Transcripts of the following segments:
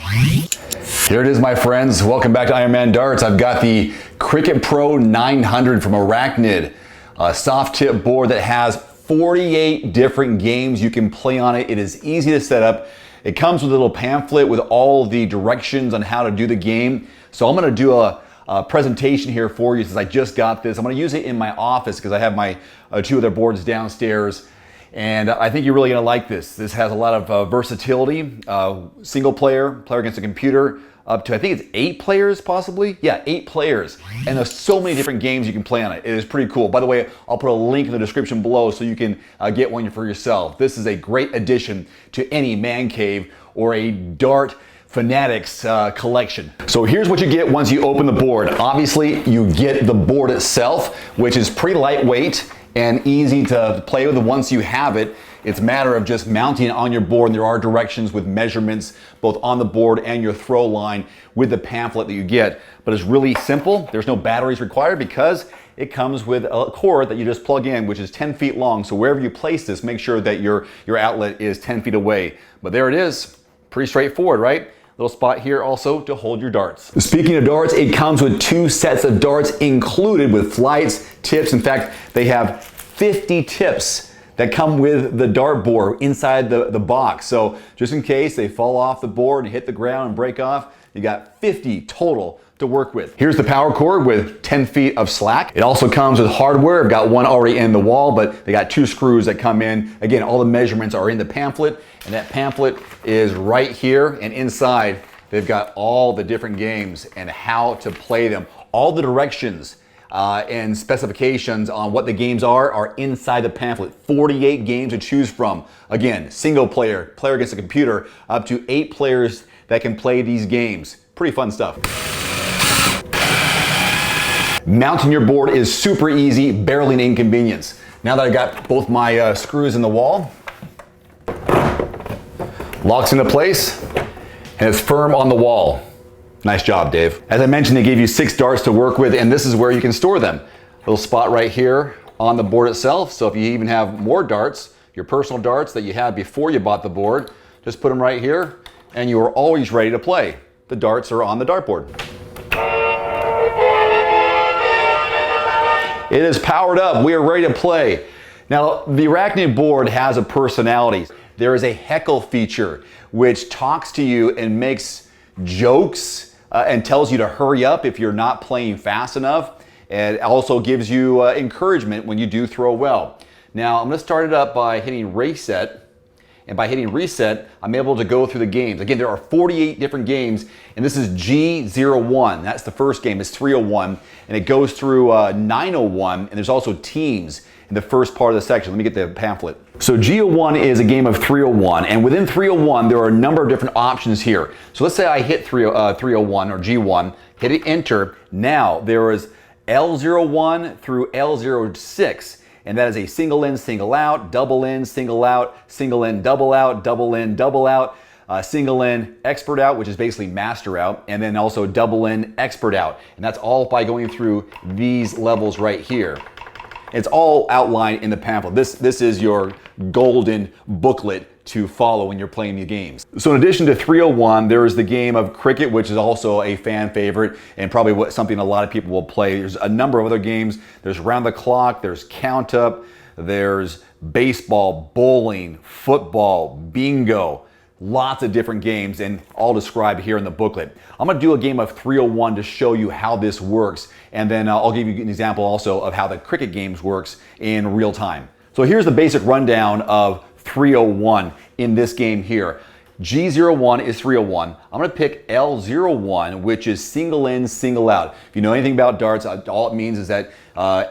Here it is, my friends. Welcome back to Ironman Darts. I've got the Cricket Pro 900 from Arachnid, a soft tip board that has 48 different games you can play on it. It is easy to set up. It comes with a little pamphlet with all the directions on how to do the game. So I'm going to do a presentation here for you since I just got this. I'm going to use it in my office because I have my two other boards downstairs. And I think you're really going to like this. This has a lot of versatility, single player against a computer, up to I think it's 8 players possibly. Yeah, 8 players. And there's so many different games you can play on it. It is pretty cool. By the way, I'll put a link in the description below so you can get one for yourself. This is a great addition to any man cave or a dart fanatics collection. So here's what you get once you open the board. Obviously, you get the board itself, which is pretty lightweight and easy to play with. Once you have it, it's a matter of just mounting it on your board, and there are directions with measurements both on the board and your throw line with the pamphlet that you get. But it's really simple. There's no batteries required because it comes with a cord that you just plug in, which is 10 feet long. So wherever you place this, make sure that your outlet is 10 feet away. But there it is. Pretty straightforward, right? Little spot here also to hold your darts. Speaking of darts, it comes with 2 sets of darts included with flights, tips. In fact, they have 50 tips that come with the dartboard inside the box. So just in case they fall off the board and hit the ground and break off, you got 50 total to work with. Here's the power cord with 10 feet of slack. It also comes with hardware. I've got one already in the wall, but they got 2 screws that come in. Again, all the measurements are in the pamphlet, and that pamphlet is right here, and inside they've got all the different games and how to play them. All the directions and specifications on what the games are inside the pamphlet. 48 games to choose from. Again, single player, player against a computer, up to 8 players that can play these games. Pretty fun stuff. Mounting your board is super easy, barely an inconvenience. Now that I got both my screws in the wall, locks into place, and it's firm on the wall. Nice job, Dave. As I mentioned, they gave you 6 darts to work with, and this is where you can store them. Little spot right here on the board itself. So if you even have more darts, your personal darts that you had before you bought the board, just put them right here, and you are always ready to play. The darts are on the dartboard. It is powered up. We are ready to play. Now, the Arachnid board has a personality. There is a heckle feature which talks to you and makes jokes and tells you to hurry up if you're not playing fast enough. And it also gives you encouragement when you do throw well. Now, I'm going to start it up by hitting reset. And by hitting reset, I'm able to go through the games. Again, there are 48 different games, and this is G01. That's the first game. It's 301, and it goes through 901, and there's also teams in the first part of the section. Let me get the pamphlet. So G01 is a game of 301, and within 301, there are a number of different options here. So let's say I hit 301 or G1, hit it, enter. Now there is L01 through L06. And that is a single in, single out, double in, single out, single in, double out, double in, double out, single in, expert out, which is basically master out, and then also double in, expert out. And that's all by going through these levels right here. It's all outlined in the pamphlet. This is your golden booklet to follow when you're playing the games. So in addition to 301, there is the game of cricket, which is also a fan favorite and probably something a lot of people will play. There's a number of other games. There's round the clock, there's count up, there's baseball, bowling, football, bingo, lots of different games, and all described here in the booklet. I'm gonna do a game of 301 to show you how this works, and then I'll give you an example also of how the cricket games works in real time. So here's the basic rundown of 301 in this game here. G01 is 301. I'm going to pick L01, which is single in, single out. If you know anything about darts, all it means is that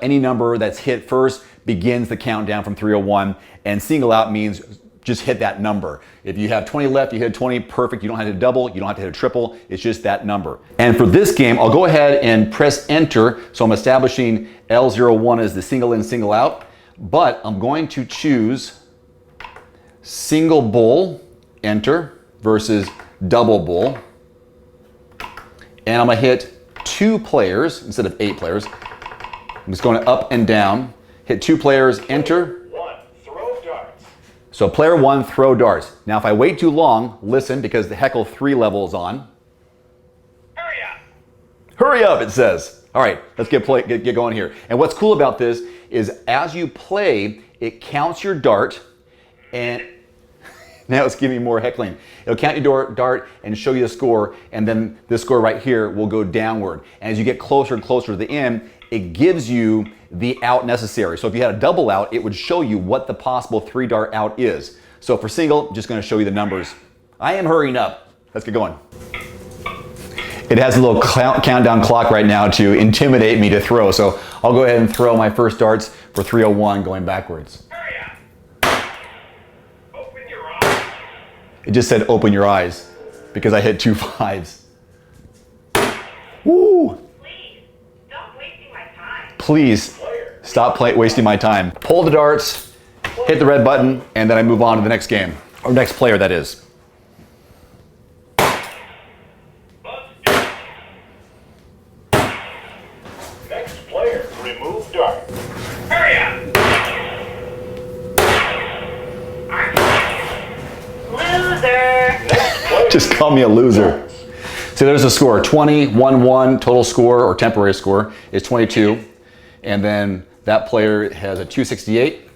any number that's hit first begins the countdown from 301, and single out means just hit that number. If you have 20 left, you hit 20, perfect. You don't have to double, you don't have to hit a triple, it's just that number. And for this game, I'll go ahead and press enter. So I'm establishing L01 as the single in, single out, but I'm going to choose single bull, enter, versus double bull. And I'm gonna hit 2 players instead of 8 players. I'm just going up and down, hit 2 players, enter. So player 1, throw darts. Now if I wait too long, listen, because the Heckle 3 level is on. Hurry up! Hurry up, it says. All right, let's get going here. And what's cool about this is as you play, it counts your dart, and now it's giving me more heckling. It'll count your dart and show you the score, and then this score right here will go downward. And as you get closer and closer to the end, it gives you the out necessary. So if you had a double out, it would show you what the possible 3 dart out is. So for single, I'm just gonna show you the numbers. I am hurrying up. Let's get going. It has a little countdown clock right now to intimidate me to throw. So I'll go ahead and throw my first darts for 301 going backwards. Hurry up! Open your eyes! It just said open your eyes because I hit 2 5s. Woo! Please, stop wasting my time. Please stop wasting my time. Pull the darts, hit the red button, and then I move on to the next game. Or next player, that is. Next player, remove dart. Hurry up! Loser! Just call me a loser. So there's a score, 20, 1-1, total score or temporary score is 22. And then that player has a 268.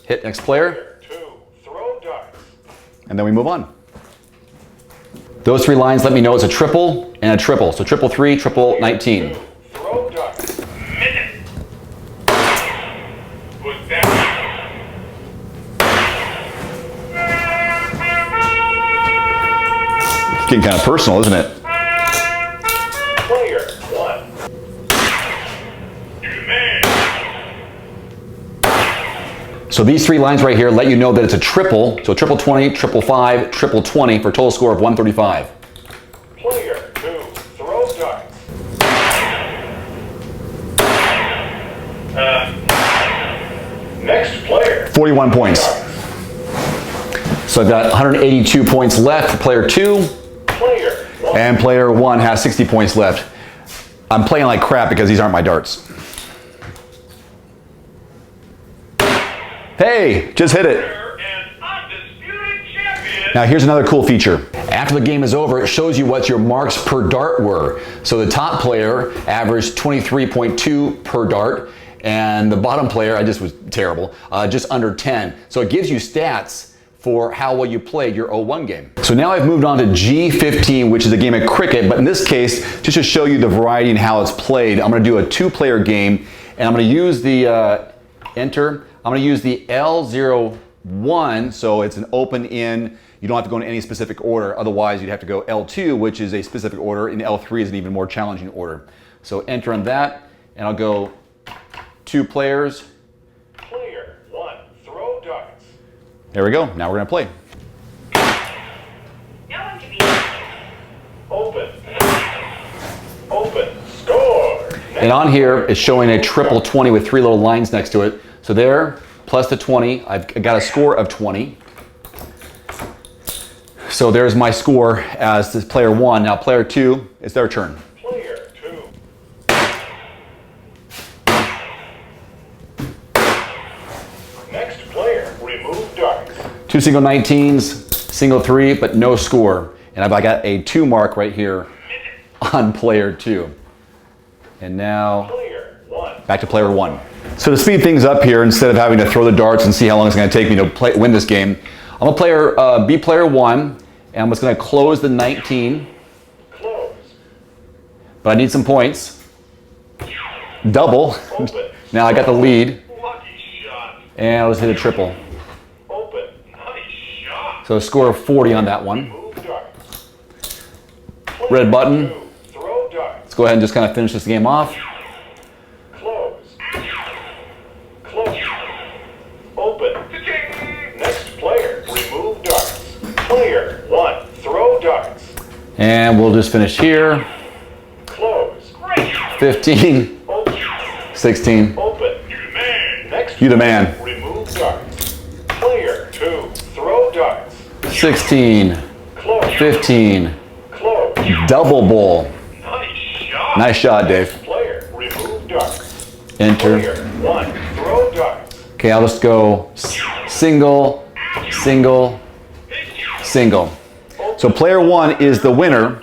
Hit next player. 2, throw darts. And then we move on. Those 3 lines let me know it's a triple and a triple. So triple 3, triple 19. 2, throw darts. Miss it. Put that. It's getting kind of personal, isn't it? Player 1. Demand. So these 3 lines right here let you know that it's a triple. So triple 20, triple 5, triple 20 for a total score of 135. Player 2, throw darts. Next player. 41 points. So I've got 182 points left for player 2. Player 1. And player 1 has 60 points left. I'm playing like crap because these aren't my darts. Hey, just hit it. An undisputed champion. Now here's another cool feature. After the game is over, it shows you what your marks per dart were. So the top player averaged 23.2 per dart, and the bottom player, I just was terrible, just under 10. So it gives you stats for how well you played your 01 game. So now I've moved on to G15, which is a game of cricket, but in this case, just to show you the variety and how it's played, I'm gonna do a 2-player game, and I'm gonna use the, enter, I'm gonna use the L01, so it's an open in, you don't have to go in any specific order, otherwise you'd have to go L2, which is a specific order, and L3 is an even more challenging order. So enter on that, and I'll go 2 players. Player 1, throw darts. There we go, now we're gonna play. No one can be open. Open. Score. And on here, it's showing a triple 20 with 3 little lines next to it. So there, plus the 20, I've got a score of 20. So there's my score as this player 1. Now player 2, it's their turn. Player 2. Next player, remove darts. 2 single 19s, single 3, but no score. And I got a 2 mark right here on player 2. And now Player 1. back to player 1. So to speed things up here, instead of having to throw the darts and see how long it's going to take me to win this game, I'm going to be player 1, and I'm just going to close the 19. Close. But I need some points. Double. Open. Now I got the lead, Lucky shot. and I'll just hit a triple. Open. Nice shot. So a score of 40 on that one. Remove darts. Red button. 2, throw darts. Let's go ahead and just kind of finish this game off. Close. Close. Open. Next player, remove darts. Player 1, throw darts. And we'll just finish here. Close. Great. 15, Open. 16. Open. You the man. Next You the man. player, remove darts. Player 2, throw darts. 16, Close. 15. Close. Double bowl. Nice shot. Nice shot, Dave. Player, remove darts. Enter. Player 1, throw darts. Okay, I'll just go single, single, single. So player 1 is the winner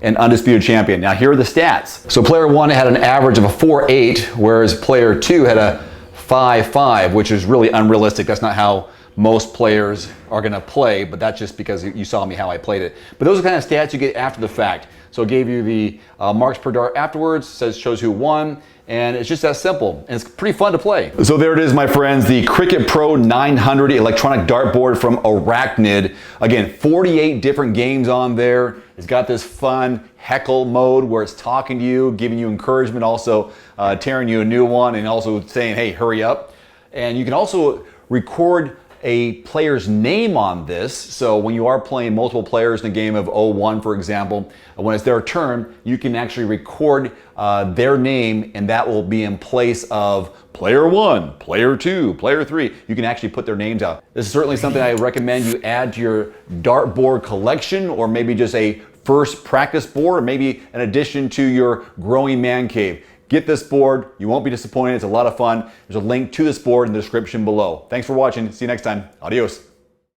and undisputed champion. Now here are the stats. So player 1 had an average of a 4.8, whereas player 2 had a 5.5, which is really unrealistic. That's not how most players are gonna play, but that's just because you saw me how I played it. But those are the kind of stats you get after the fact. So it gave you the marks per dart afterwards, shows who won, and it's just that simple. And it's pretty fun to play. So there it is, my friends, the Cricket Pro 900 electronic dartboard from Arachnid. Again, 48 different games on there. It's got this fun heckle mode where it's talking to you, giving you encouragement, also tearing you a new one, and also saying, hey, hurry up. And you can also record a player's name on this. So when you are playing multiple players in a game of 0-1, for example, when it's their turn, you can actually record their name, and that will be in place of player 1, player 2, player 3. You can actually put their names out. This is certainly something I recommend you add to your dartboard collection, or maybe just a first practice board, or maybe an addition to your growing man cave. Get this board, you won't be disappointed, it's a lot of fun. There's a link to this board in the description below. Thanks for watching, see you next time, adios.